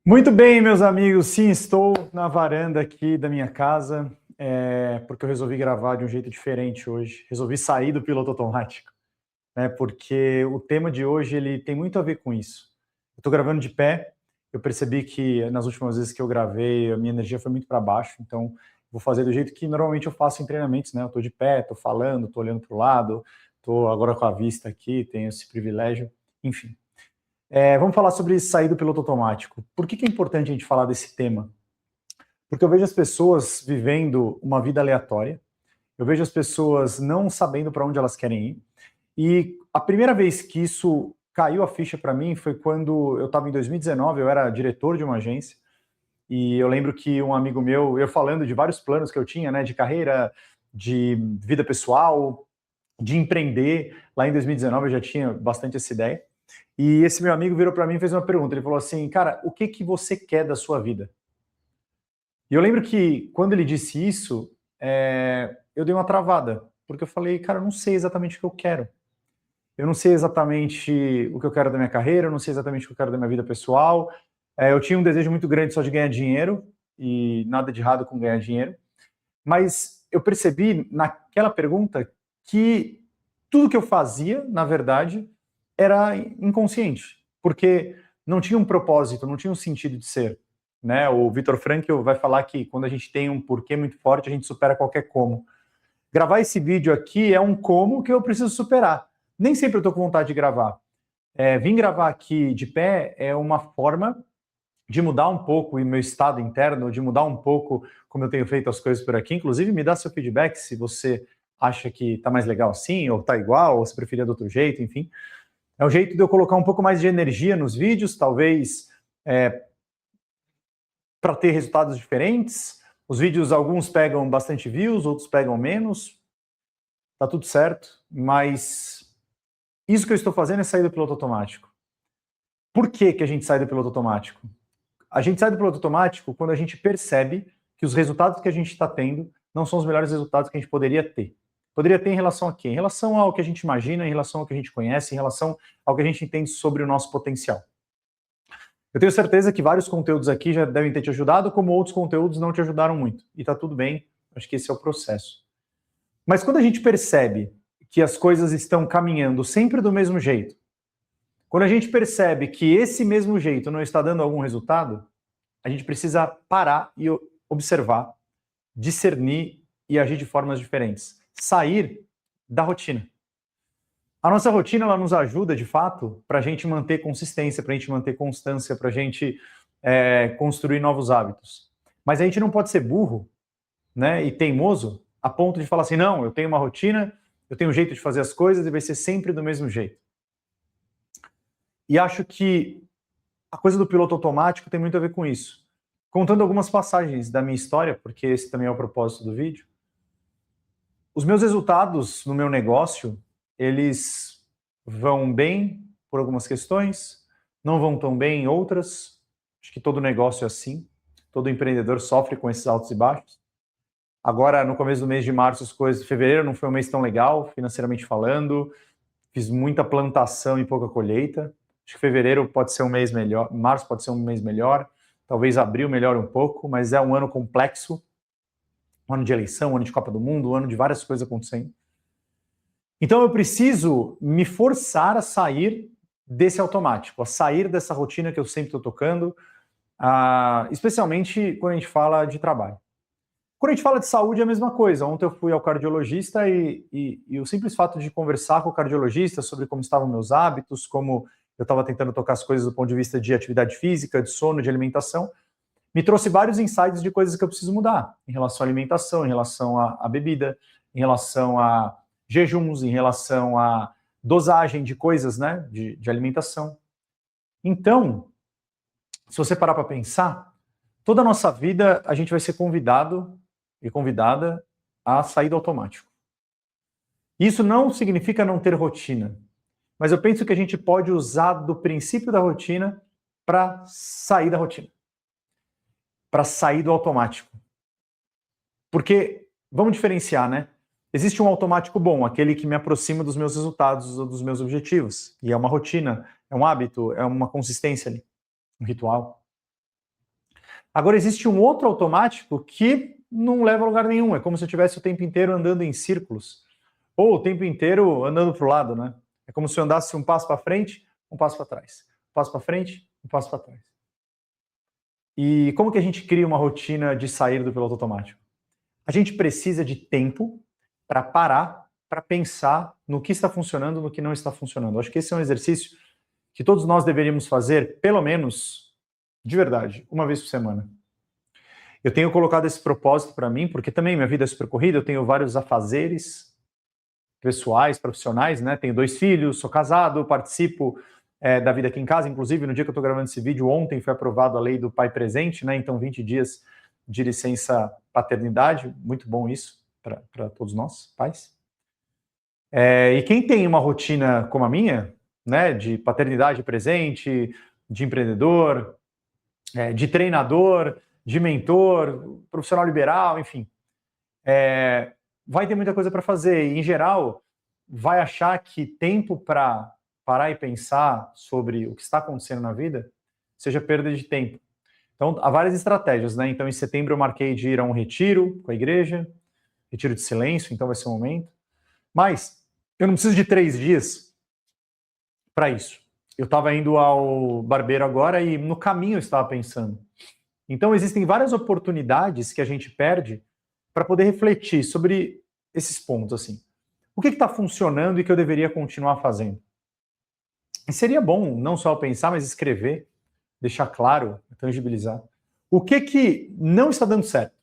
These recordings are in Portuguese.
Muito bem, meus amigos. Sim, estou na varanda aqui da minha casa, porque eu resolvi gravar de um jeito diferente hoje. Resolvi sair do piloto automático, né? Porque o tema de hoje ele tem muito a ver com isso. Eu estou gravando de pé. Eu percebi que nas últimas vezes que eu gravei, a minha energia foi muito para baixo. Então, vou fazer do jeito que normalmente eu faço em treinamentos, né? Eu estou de pé, estou falando, estou olhando para o lado, estou agora com a vista aqui, tenho esse privilégio. Enfim. Vamos falar sobre sair do piloto automático. Por que é importante a gente falar desse tema? Porque eu vejo as pessoas vivendo uma vida aleatória, eu vejo as pessoas não sabendo para onde elas querem ir, e a primeira vez que isso caiu a ficha para mim foi quando eu estava em 2019, eu era diretor de uma agência, e eu lembro que um amigo meu, eu falando de vários planos que eu tinha, né, de carreira, de vida pessoal, de empreender, lá em 2019 eu já tinha bastante essa ideia, e esse meu amigo virou para mim e fez uma pergunta. Ele falou assim: cara, o que que você quer da sua vida? E eu lembro que quando ele disse isso, eu dei uma travada, porque eu falei, cara, eu não sei exatamente o que eu quero. Eu não sei exatamente o que eu quero da minha carreira, eu não sei exatamente o que eu quero da minha vida pessoal. Eu tinha um desejo muito grande só de ganhar dinheiro, e nada de errado com ganhar dinheiro. Mas eu percebi naquela pergunta que tudo que eu fazia, na verdade, era inconsciente, porque não tinha um propósito, não tinha um sentido de ser. Né? O Viktor Frankl vai falar que quando a gente tem um porquê muito forte, a gente supera qualquer como. Gravar esse vídeo aqui é um como que eu preciso superar. Nem sempre eu estou com vontade de gravar. Vim gravar aqui de pé é uma forma de mudar um pouco o meu estado interno, de mudar um pouco como eu tenho feito as coisas por aqui. Inclusive, me dá seu feedback se você acha que está mais legal assim, ou está igual, ou se preferia de outro jeito, enfim. É um jeito de eu colocar um pouco mais de energia nos vídeos, talvez para ter resultados diferentes. Os vídeos, alguns pegam bastante views, outros pegam menos. Tá tudo certo, mas isso que eu estou fazendo é sair do piloto automático. Por que que a gente sai do piloto automático? A gente sai do piloto automático quando a gente percebe que os resultados que a gente está tendo não são os melhores resultados que a gente poderia ter. Poderia ter em relação a quê? Em relação ao que a gente imagina, em relação ao que a gente conhece, em relação ao que a gente entende sobre o nosso potencial. Eu tenho certeza que vários conteúdos aqui já devem ter te ajudado, como outros conteúdos não te ajudaram muito. E tá tudo bem, acho que esse é o processo. Mas quando a gente percebe que as coisas estão caminhando sempre do mesmo jeito, quando a gente percebe que esse mesmo jeito não está dando algum resultado, a gente precisa parar e observar, discernir e agir de formas diferentes. Sair da rotina. A nossa rotina ela nos ajuda, de fato, para a gente manter consistência, para a gente manter constância, para a gente construir novos hábitos. Mas a gente não pode ser burro, né, e teimoso a ponto de falar assim, não, eu tenho uma rotina, eu tenho um jeito de fazer as coisas e vai ser sempre do mesmo jeito. E acho que a coisa do piloto automático tem muito a ver com isso. Contando algumas passagens da minha história, porque esse também é o propósito do vídeo, os meus resultados no meu negócio, eles vão bem por algumas questões, não vão tão bem em outras. Acho que todo negócio é assim, todo empreendedor sofre com esses altos e baixos. Agora, no começo do mês de março, as coisas... Fevereiro não foi um mês tão legal, financeiramente falando, fiz muita plantação e pouca colheita. Acho que fevereiro pode ser um mês melhor, março pode ser um mês melhor, talvez abril melhore um pouco, mas é um ano complexo, um ano de eleição, um ano de Copa do Mundo, um ano de várias coisas acontecendo. Então eu preciso me forçar a sair desse automático, a sair dessa rotina que eu sempre estou tocando, especialmente quando a gente fala de trabalho. Quando a gente fala de saúde é a mesma coisa. Ontem eu fui ao cardiologista e o simples fato de conversar com o cardiologista sobre como estavam meus hábitos, como eu estava tentando tocar as coisas do ponto de vista de atividade física, de sono, de alimentação, me trouxe vários insights de coisas que eu preciso mudar em relação à alimentação, em relação à bebida, em relação a jejuns, em relação à dosagem de coisas, né, de alimentação. Então, se você parar para pensar, toda a nossa vida a gente vai ser convidado e convidada a sair do automático. Isso não significa não ter rotina, mas eu penso que a gente pode usar do princípio da rotina para sair da rotina, para sair do automático. Porque, vamos diferenciar, né? Existe um automático bom, aquele que me aproxima dos meus resultados ou dos meus objetivos, e é uma rotina, é um hábito, é uma consistência ali, um ritual. Agora, existe um outro automático que não leva a lugar nenhum. É como se eu estivesse o tempo inteiro andando em círculos. Ou o tempo inteiro andando para o lado, né? É como se eu andasse um passo para frente, um passo para trás. Um passo para frente, um passo para trás. E como que a gente cria uma rotina de sair do piloto automático? A gente precisa de tempo para parar, para pensar no que está funcionando, no que não está funcionando. Acho que esse é um exercício que todos nós deveríamos fazer, pelo menos, de verdade, uma vez por semana. Eu tenho colocado esse propósito para mim, porque também minha vida é super corrida, eu tenho vários afazeres pessoais, profissionais, né? Tenho 2 filhos, sou casado, participo da vida aqui em casa. Inclusive, no dia que eu estou gravando esse vídeo, ontem foi aprovado a lei do pai presente, né? Então, 20 dias de licença paternidade, muito bom isso para todos nós, pais. E quem tem uma rotina como a minha, né? De paternidade presente, de empreendedor, de treinador, de mentor, profissional liberal, enfim, vai ter muita coisa para fazer. E, em geral, vai achar que tempo para parar e pensar sobre o que está acontecendo na vida seja perda de tempo. Então, há várias estratégias, né? Então, em setembro eu marquei de ir a um retiro com a igreja, retiro de silêncio, então vai ser um momento. Mas eu não preciso de 3 dias para isso. Eu estava indo ao barbeiro agora e no caminho eu estava pensando. Então, existem várias oportunidades que a gente perde para poder refletir sobre esses pontos, assim. O que está funcionando e que eu deveria continuar fazendo? E seria bom não só pensar, mas escrever, deixar claro, tangibilizar. O que não está dando certo?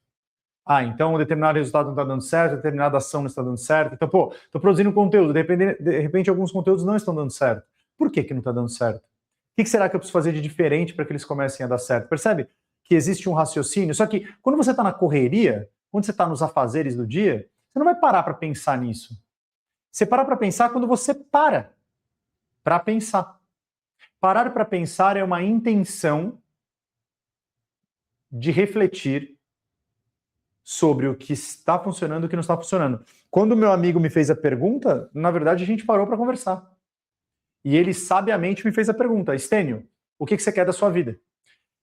Então um determinado resultado não está dando certo, determinada ação não está dando certo. Então, estou produzindo conteúdo, de repente alguns conteúdos não estão dando certo. Por que não está dando certo? O que será que eu preciso fazer de diferente para que eles comecem a dar certo? Percebe que existe um raciocínio, só que quando você está na correria, quando você está nos afazeres do dia, você não vai parar para pensar nisso. Você para pensar quando você para pensar. Parar para pensar é uma intenção de refletir sobre o que está funcionando e o que não está funcionando. Quando o meu amigo me fez a pergunta, na verdade a gente parou para conversar. E ele sabiamente me fez a pergunta: Estênio, o que você quer da sua vida?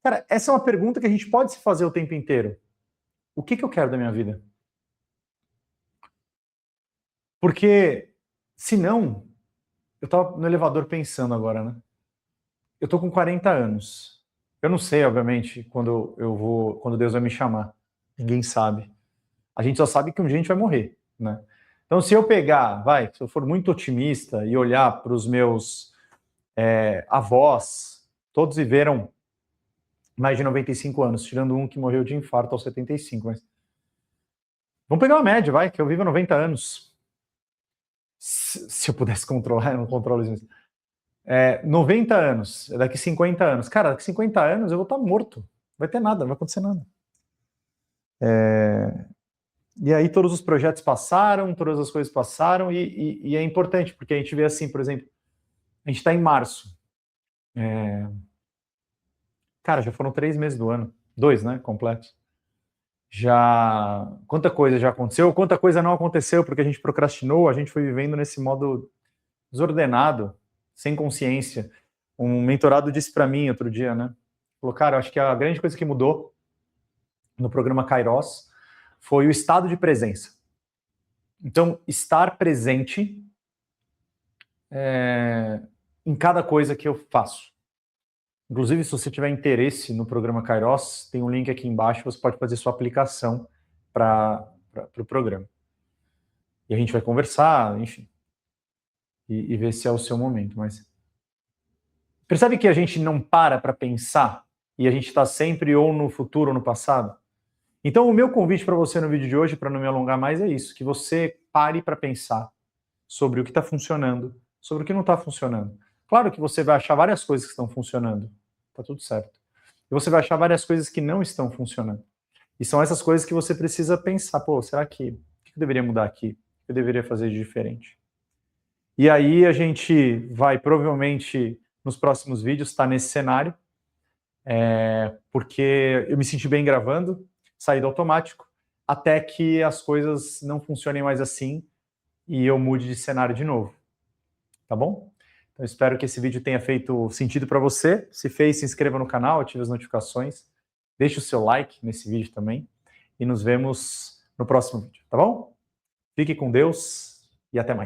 Cara, essa é uma pergunta que a gente pode se fazer o tempo inteiro. O que eu quero da minha vida? Porque, se não, eu estava no elevador pensando agora, né? Eu estou com 40 anos. Eu não sei, obviamente, quando Deus vai me chamar. Ninguém sabe. A gente só sabe que um dia a gente vai morrer, né? Então, se eu pegar, se eu for muito otimista e olhar para os meus avós, todos viveram mais de 95 anos, tirando um que morreu de infarto aos 75, mas vamos pegar uma média, que eu vivo 90 anos. Se eu pudesse controlar, eu não controlo isso. 90 anos, daqui 50 anos. Cara, daqui 50 anos eu vou estar morto. Não vai ter nada, não vai acontecer nada. E aí todos os projetos passaram, todas as coisas passaram, e é importante, porque a gente vê assim, por exemplo, a gente está em março. Cara, já foram 3 meses do ano. 2, né, completos. Quanta coisa já aconteceu, quanta coisa não aconteceu, porque a gente procrastinou, a gente foi vivendo nesse modo desordenado, sem consciência. Um mentorado disse para mim outro dia, né? Falou, cara, acho que a grande coisa que mudou no programa Kairos foi o estado de presença. Então, estar presente em cada coisa que eu faço. Inclusive, se você tiver interesse no programa Kairos, tem um link aqui embaixo, você pode fazer sua aplicação para o programa. E a gente vai conversar, enfim, e ver se é o seu momento. Mas percebe que a gente não para pensar e a gente está sempre ou no futuro ou no passado? Então, o meu convite para você no vídeo de hoje, para não me alongar mais, é isso, que você pare para pensar sobre o que está funcionando, sobre o que não está funcionando. Claro que você vai achar várias coisas que estão funcionando, está tudo certo. E você vai achar várias coisas que não estão funcionando. E são essas coisas que você precisa pensar, será que o que eu deveria mudar aqui? O que eu deveria fazer de diferente? E aí a gente vai, provavelmente, nos próximos vídeos, estar nesse cenário, porque eu me senti bem gravando, saí do automático, até que as coisas não funcionem mais assim e eu mude de cenário de novo. Tá bom? Então, espero que esse vídeo tenha feito sentido para você. Se fez, se inscreva no canal, ative as notificações. deixe o seu like nesse vídeo também e nos vemos no próximo vídeo, tá bom? Fique com Deus e até mais.